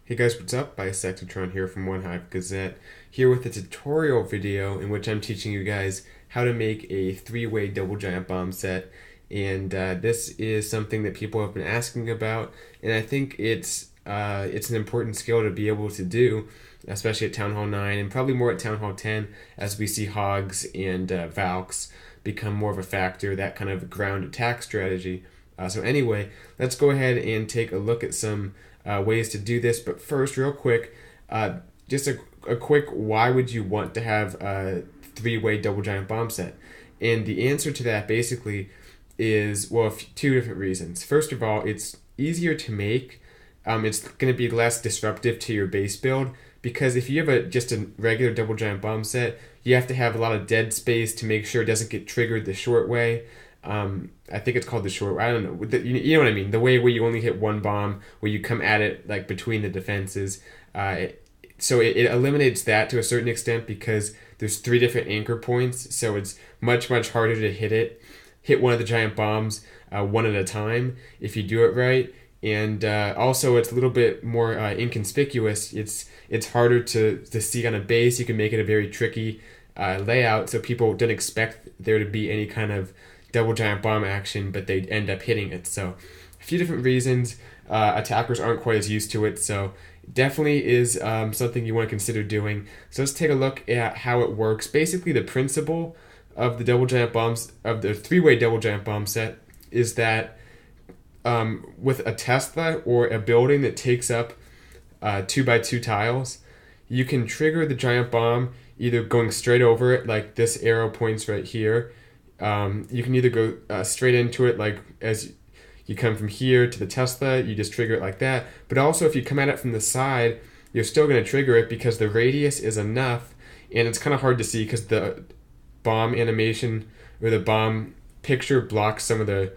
Hey guys, what's up? Bisectatron here from OneHive Gazette, here with a tutorial video in which I'm teaching you guys how to make a three-way double giant bomb set. And this is something that people have been asking about, and I think it's an important skill to be able to do, especially at Town Hall 9 and probably more at Town Hall 10 as we see hogs and valks become more of a factor, that kind of ground attack strategy. So anyway, let's go ahead and take a look at some ways to do this. But first, real quick, just a quick, why would you want to have a three-way double giant bomb set? And the answer to that basically is, well, two different reasons. First of all, it's easier to make. It's going to be less disruptive to your base build, because if you have just a regular double giant bomb set, you have to have a lot of dead space to make sure it doesn't get triggered the short way. I think it's called the short. I don't know. You know what I mean? The way where you only hit one bomb, where you come at it like between the defenses. So it eliminates that to a certain extent because there's three different anchor points. So it's much harder to hit one of the giant bombs one at a time if you do it right. And also it's a little bit more inconspicuous. It's harder to see on a base. You can make it a very tricky layout, so people don't expect there to be any kind of double giant bomb action, but they end up hitting it. So a few different reasons. Attackers aren't quite as used to it, so definitely is something you want to consider doing. So let's take a look at how it works. Basically, the principle of the double giant bombs, of the three-way double giant bomb set, is that with a Tesla or a building that takes up 2x2 tiles, you can trigger the giant bomb either going straight over it, like this arrow points right here. You can either go straight into it, like as you come from here to the Tesla, you just trigger it like that. But also if you come at it from the side, you're still going to trigger it because the radius is enough, and it's kind of hard to see because the bomb animation or the bomb picture blocks some of the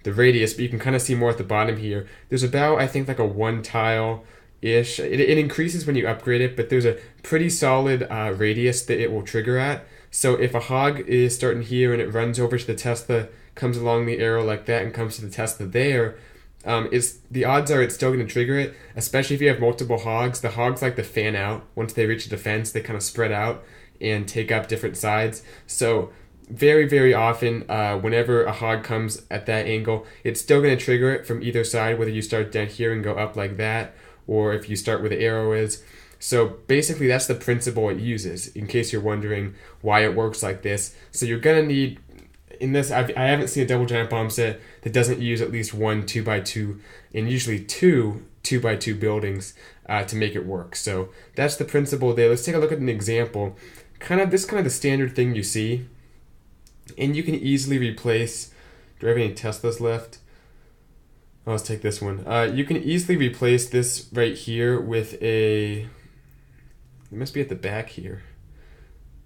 radius, but you can kind of see more at the bottom here. There's about, I think, like a one tile ish. It increases when you upgrade it, but there's a pretty solid radius that it will trigger at. So if a hog is starting here and it runs over to the Tesla, comes along the arrow like that and comes to the Tesla there, the odds are it's still going to trigger it, especially if you have multiple hogs. The hogs like to fan out. Once they reach a defense, they kind of spread out and take up different sides. So very often, whenever a hog comes at that angle, it's still going to trigger it from either side, whether you start down here and go up like that, or if you start where the arrow is. So basically that's the principle it uses, in case you're wondering why it works like this. So you're going to need, in this, I haven't seen a double giant bomb set that doesn't use at least one 2x2 and usually two 2x2 buildings to make it work. So that's the principle there. Let's take a look at an example. This kind of the standard thing you see. And you can easily replace, do I have any Teslas left? Oh, let's take this one. You can easily replace this right here with it must be at the back here.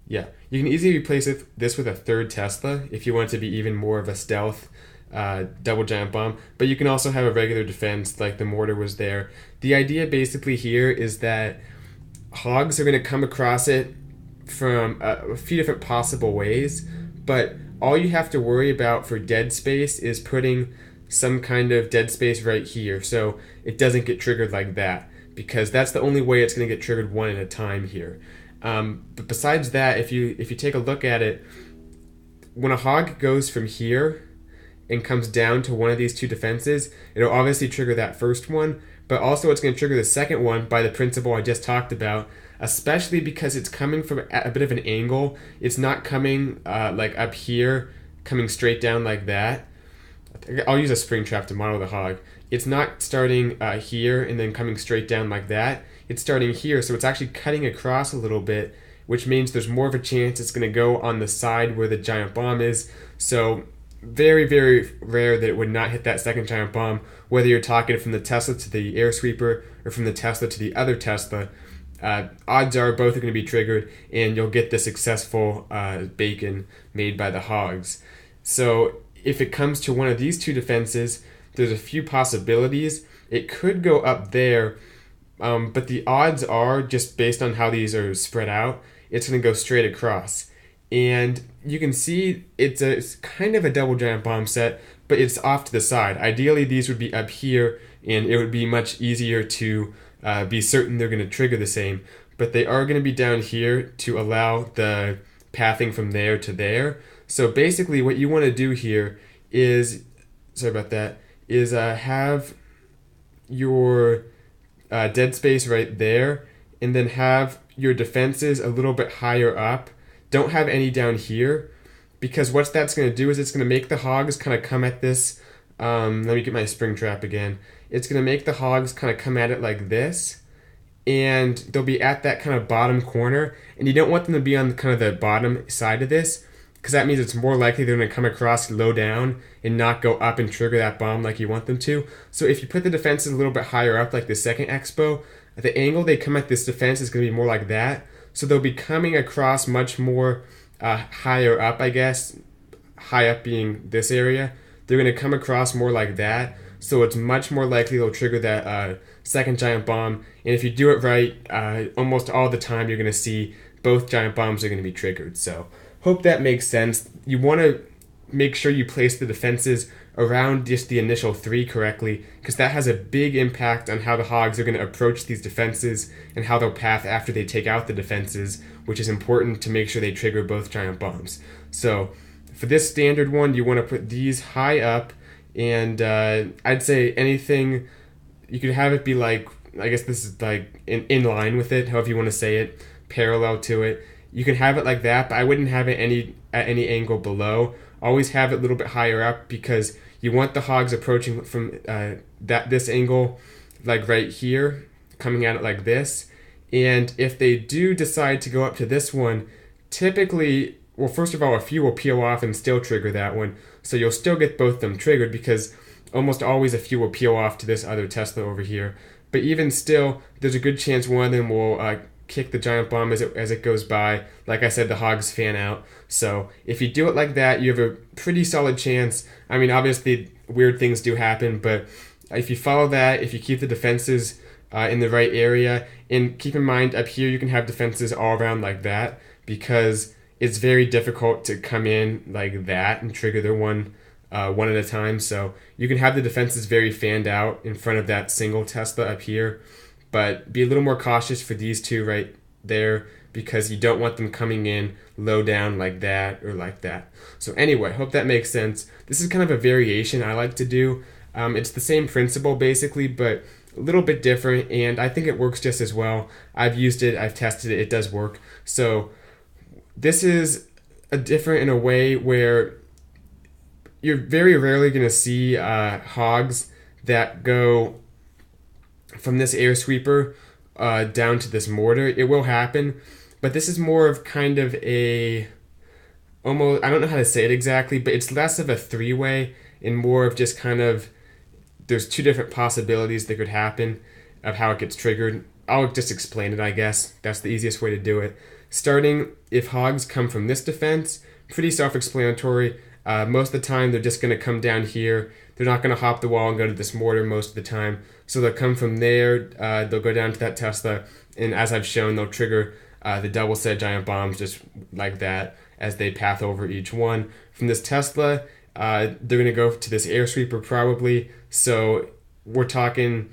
Yeah, you can easily replace this with a third Tesla if you want it to be even more of a stealth double giant bomb. But you can also have a regular defense like the mortar was there. The idea basically here is that hogs are going to come across it from a few different possible ways, but all you have to worry about for dead space is putting some kind of dead space right here so it doesn't get triggered like that, because that's the only way it's going to get triggered one at a time here. But besides that, if you take a look at it, when a hog goes from here and comes down to one of these two defenses, it'll obviously trigger that first one, but also it's going to trigger the second one by the principle I just talked about, especially because it's coming from a bit of an angle. It's not coming like up here, coming straight down like that. I'll use a spring trap to model the hog. It's not starting here and then coming straight down like that. It's starting here, so it's actually cutting across a little bit, which means there's more of a chance it's going to go on the side where the giant bomb is. So very rare that it would not hit that second giant bomb, whether you're talking from the Tesla to the air sweeper or from the Tesla to the other Tesla. Odds are both are going to be triggered, and you'll get the successful bacon made by the hogs. So if it comes to one of these two defenses, there's a few possibilities. It could go up there, but the odds are, just based on how these are spread out, it's going to go straight across. And you can see it's kind of a double giant bomb set, but it's off to the side. Ideally, these would be up here and it would be much easier to be certain they're going to trigger the same. But they are going to be down here to allow the pathing from there to there. So basically what you want to do here is, sorry about that, is have your dead space right there, and then have your defenses a little bit higher up. Don't have any down here, because what that's going to do is it's going to make the hogs kind of come at this. Let me get my spring trap again. It's going to make the hogs kind of come at it like this, and they'll be at that kind of bottom corner, and you don't want them to be on kind of the bottom side of this, because that means it's more likely they're going to come across low down and not go up and trigger that bomb like you want them to. So if you put the defenses a little bit higher up, like the second expo, the angle they come at this defense is going to be more like that. So they'll be coming across much more higher up, I guess, high up being this area. They're going to come across more like that. So it's much more likely they'll trigger that second giant bomb. And if you do it right, almost all the time you're going to see both giant bombs are going to be triggered. So hope that makes sense. You want to make sure you place the defenses around just the initial 3 correctly, because that has a big impact on how the hogs are going to approach these defenses and how they'll path after they take out the defenses, which is important to make sure they trigger both giant bombs. So for this standard one, you want to put these high up, and I'd say anything, you could have it be like, I guess this is like in line with it, however you want to say it, parallel to it. You can have it like that, but I wouldn't have it at any angle below. Always have it a little bit higher up, because you want the hogs approaching from this angle, like right here, coming at it like this. And if they do decide to go up to this one, typically, well, first of all, a few will peel off and still trigger that one. So you'll still get both of them triggered, because almost always a few will peel off to this other Tesla over here. But even still, there's a good chance one of them will kick the giant bomb as it goes by. Like I said, the hogs fan out. So if you do it like that, you have a pretty solid chance. I mean, obviously weird things do happen, but if you follow that, if you keep the defenses in the right area, and keep in mind up here you can have defenses all around like that, because it's very difficult to come in like that and trigger the one at a time. So you can have the defenses very fanned out in front of that single Tesla up here, but be a little more cautious for these two right there, because you don't want them coming in low down like that or like that. So anyway, hope that makes sense. This is kind of a variation I like to do. It's the same principle basically, but a little bit different, and I think it works just as well. I've used it, I've tested it, it does work. So this is different in a way where you're very rarely going to see hogs that go from this air sweeper down to this mortar. It will happen, but this is more of kind of a, almost, I don't know how to say it exactly, but it's less of a 3-way and more of just kind of, there's 2 different possibilities that could happen of how it gets triggered. I'll just explain it, I guess. That's the easiest way to do it. Starting, if hogs come from this defense, pretty self-explanatory. Most of the time, they're just going to come down here. They're not going to hop the wall and go to this mortar most of the time. So they'll come from there, they'll go down to that Tesla, and as I've shown, they'll trigger the double set giant bombs just like that as they path over each one. From this Tesla, they're going to go to this air sweeper probably. So we're talking,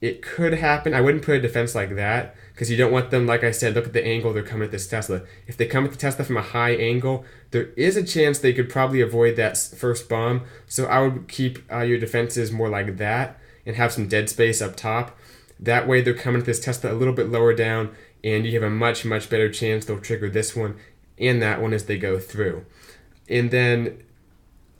it could happen. I wouldn't put a defense like that, because you don't want them, like I said, look at the angle they're coming at this Tesla. If they come at the Tesla from a high angle, there is a chance they could probably avoid that first bomb. So I would keep your defenses more like that and have some dead space up top. That way they're coming at this Tesla a little bit lower down, and you have a much, much better chance they'll trigger this one and that one as they go through. And then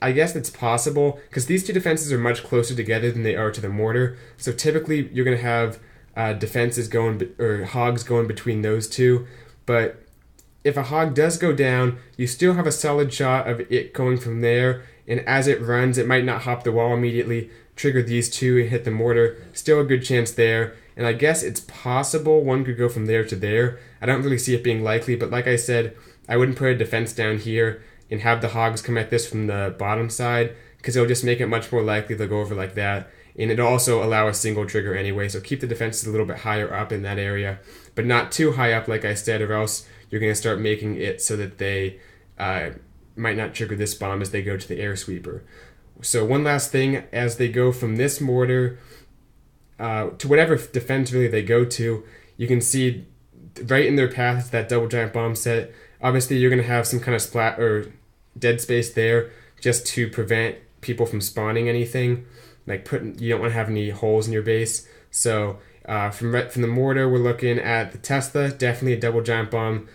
I guess it's possible, because these 2 defenses are much closer together than they are to the mortar. So typically you're going to have defenses going, or hogs going between those 2. But if a hog does go down, you still have a solid shot of it going from there. And as it runs, it might not hop the wall immediately, trigger these 2 and hit the mortar. Still a good chance there. And I guess it's possible one could go from there to there. I don't really see it being likely, but like I said, I wouldn't put a defense down here and have the hogs come at this from the bottom side, because it'll just make it much more likely they'll go over like that. And it'll also allow a single trigger anyway, so keep the defenses a little bit higher up in that area, but not too high up like I said, or else you're going to start making it so that they might not trigger this bomb as they go to the air sweeper. So one last thing, as they go from this mortar to whatever defense really they go to. You can see right in their path is that double giant bomb set. Obviously, you're going to have some kind of splat or dead space there just to prevent people from spawning anything. Like you don't want to have any holes in your base. So from the mortar, we're looking at the Tesla, definitely a double giant bomb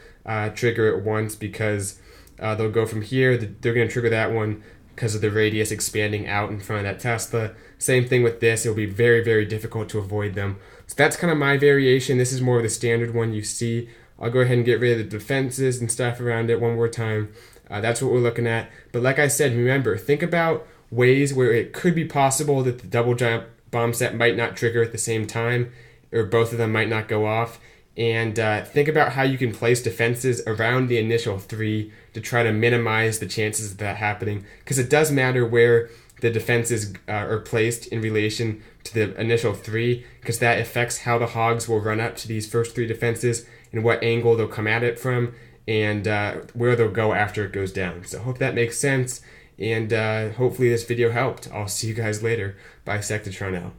trigger at once, because they'll go from here. They're going to trigger that one because of the radius expanding out in front of that Tesla. Same thing with this. It'll be very, very difficult to avoid them. So that's kind of my variation. This is more of the standard one you see. I'll go ahead and get rid of the defenses and stuff around it one more time. That's what we're looking at. But like I said, remember, think about ways where it could be possible that the double giant bomb set might not trigger at the same time, or both of them might not go off. And think about how you can place defenses around the initial 3 to try to minimize the chances of that happening. Because it does matter where the defenses are placed in relation to the initial 3, because that affects how the hogs will run up to these first 3 defenses and what angle they'll come at it from, and where they'll go after it goes down. So I hope that makes sense, and hopefully this video helped. I'll see you guys later. Bye, Sectatron out.